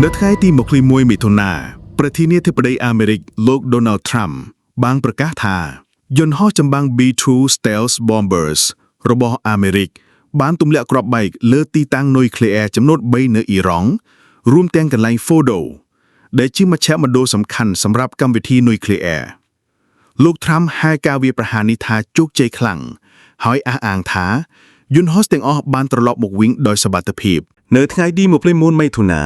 នៅថ្ងៃទី21មិថុនាប្រធានាធិបតីអាមេរិកលោក Donald Trump បានប្រកាសថាយន្តហោះចម្បាំង B-2 Stealth Bombers របស់អាមេរិកបានទម្លាក់គ្រាប់បែកលើទីតាំងនុយក្លេអ៊ែរចំនួន3នៅអ៊ីរ៉ង់រួមទាំងកន្លែង Fordo ដែលជាមជ្ឈមណ្ឌលសំខាន់សម្រាប់កម្មវិធីនុយក្លេអ៊ែរលោក Trump ហៅការវាយប្រហារនេះថាជោគជ័យខ្លាំងហើយអះអាងថាយន្តហោះទាំងអស់បានត្រឡប់មកវិញដោយសុវត្ថិភាពនៅថ្ងៃទី21មិថុនា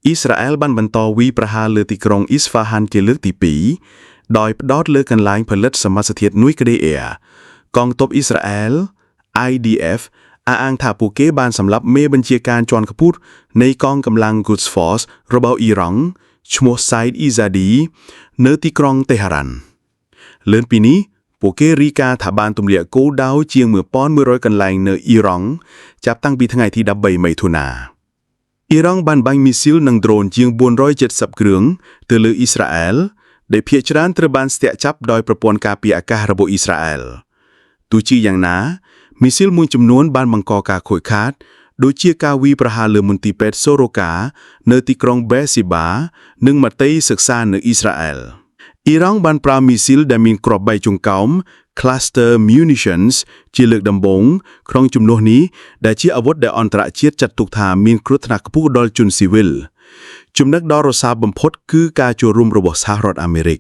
អ៊ីស្រាអែលបានបន្តវាយប្រហារលើទីក្រុងអ៊ីស្ហ្វាហានជាលើកទី2ដោយផ្ដោតលើកន្លែងផលិតសមាសធាតុនុយក្លេអ៊ែរកងទ័ពអ៊ីស្រាអែល IDF អះអាងថាពួកគេបានសម្លាប់មេបញ្ជាការជាន់ខ្ពស់នៃកងកម្លាំង Quds Force របស់អ៊ីរ៉ង់ឈ្មោះ Said Izzadi នៅទីក្រុងតេហរ៉ាន់លើសពីនេះពួកគេរាយការណ៍ថាបានទម្លាក់គោលដៅជាង 1,100 កន្លែងនៅអ៊ីរ៉ង់ចាប់តាំងពីថ្ងៃទី13មិថុនាអ៊ីរ៉ង់បានបាញ់មីស៊ីលនិងដ្រូនជាង470គ្រឿងទៅលើអ៊ីស្រាអែលដែលភាគច្រើនត្រូវបានស្ទាក់ចាប់ដោយប្រព័ន្ធការពារអាកាសរបស់អ៊ីស្រាអែលទោះជាយ៉ាងណាមីស៊ីលមួយចំនួនបានបង្កការខូចខាតដូចជាការវាយប្រហារលើមន្ទីរពេទ្យសូរ៉ូកានៅទីក្រុងបេស៊ីបានិងមត្តេយសិក្សានៅអ៊ីស្រាអែលអ៊ីរ៉ង់បានប្រើមីស៊ីលដែលមានគ្រាប់បែកចុងកោម Cluster Munitions ជាលើកដំបូងក្នុងជំនួសនេះដែលជាអាវុធដែលអន្តរជាតិចាត់ទុកថាមានគ្រោះថ្នាក់ខ្ពស់ដល់ជនស៊ីវិលចំណុចដ៏រសើបបំផុតគឺការចូលរួមរបស់សហរដ្ឋអាមេរិក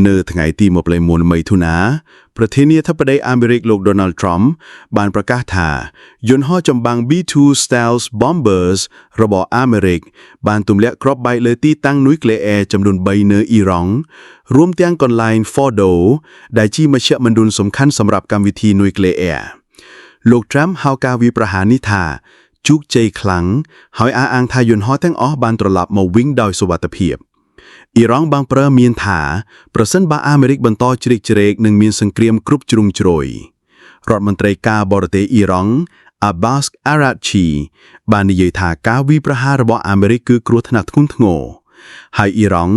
នៅថ្ងៃទី21មិថុនាប្រធានាធិបតីអាមេរិកលោក Donald Trump បានប្រកាសថាយន្តហោះចម្បាំង B-2 Stealth Bombers របស់អាមេរិកបានទម្លាក់គ្រាប់បែកលើទីតាំងនុយក្លេអ៊ែរចំនួន3នៅអ៊ីរ៉ង់រួមទាំងកន្លែង Fordo ដែលជាមជ្ឈមណ្ឌលសំខាន់សម្រាប់កម្មវិធីនុយក្លេអ៊ែរលោក Trump ហៅការវាយប្រហារនេះថាជោគជ័យខ្លាំងហើយអះអាងថាយន្តហោះទាំងអស់បានត្រឡប់មកវិញដោយសុវត្ថិភាពអ៊ីរ៉ង់បានប្រើមានថាប្រសិនបើអាមេរិកបន្តជ្រៀកជ្រែកនឹងមានសង្គ្រាមគ្រប់ជ្រុងជ្រោយរដ្ឋមន្ត្រីការបរទេសអ៊ីរ៉ង់ Abbas Araghchi បាននិយាយថាការវាយប្រហាររបស់អាមេរិកគឺគ្រោះថ្នាក់ធ្ងន់ធ្ងរហើយអ៊ីរ៉ង់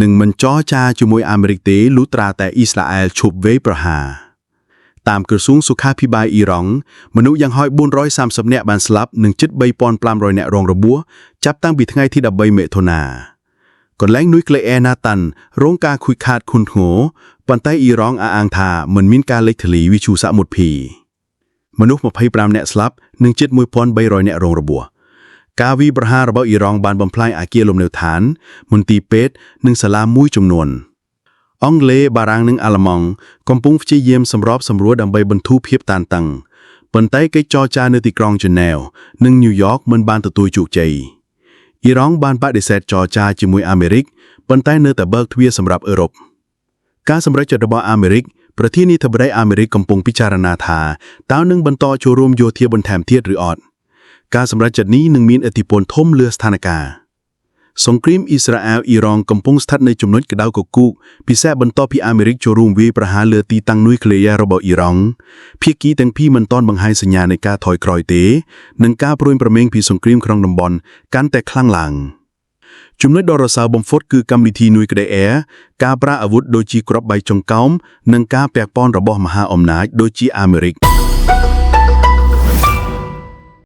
នឹងមិនចរចាជាមួយអាមេរិកទេលុះត្រាតែអ៊ីស្រាអែលឈប់វាយប្រហារតាមក្រសួងសុខាភិបាលអ៊ីរ៉ង់មនុស្សយ៉ាងហោច430នាក់បានស្លាប់និងជិត 3,500 នាក់រងរបួសចាប់តាំងពីថ្ងៃទី13មិថុនាកន្លែងនុយក្លេអ៊ែរណាតាន់រងការខូចខាតធ្ងន់ធ្ងរប៉ុន្តែអ៊ីរ៉ង់អះអាងថាមិនមានការលេចធ្លាយវិទ្យុសមុទ្រភីមនុស្ស25នាក់ស្លាប់និងជិត 1,300 នាក់រងរបួសការវាយប្រហាររបស់អ៊ីរ៉ង់បានបំផ្លាញអគារលំនៅឋានមន្ទីរពេទ្យនិងសាលាមួយចំនួនអង់គ្លេសបារាំងនិងអាល្លឺម៉ង់កំពុងព្យាយាមសម្របសម្រួលដើម្បីបន្ធូរភាពតានតឹងប៉ុន្តែកិច្ចចរចានៅទីក្រុងជឺណែវនិងញូវយ៉កមិនបានទទួលជោគជ័យអ៊ីរ៉ង់បានបដិសេធចរចាជាមួយអាមេរិកប៉ុន្តែនៅតែបើកទ្វារសម្រាប់អឺរ៉ុបការសម្រេចចិត្តរបស់អាមេរិកប្រធានាធិបតីអាមេរិកកំពុងពិចារណាថាតើនឹងបន្តចូលរួមយោធាបន្ថែមទៀតឬអត់ការសម្រេចចិត្តនេះនឹងមានឥទ្ធិពលធំលើស្ថានភាពសង្គ្រាមអ៊ីស្រាអែលអ៊ីរ៉ង់កំពុងស្ថិតនៅចំណុចក្តៅគគុកពិសេសបន្ទាប់ពីអាមេរិកចូលរួមវាយប្រហារលើទីតាំងនុយក្លេអ៊ែររបស់អ៊ីរ៉ង់ភាគីទាំងពីរមិនទាន់បង្ហាញសញ្ញានៃការថយក្រោយទេនិងការប្រួយប្រមែងពីសង្គ្រាមក្នុងតំបន់កាន់តែខ្លាំងឡើងចំណុចដ៏រសើបបំផុតគឺកម្មវិធីនុយក្លេអ៊ែរការប្រើអាវុធដូចជាគ្រាប់បែកចុងកោមនិងការពាក់ព័ន្ធរបស់មហាអំណាចដូចជាអាមេរិក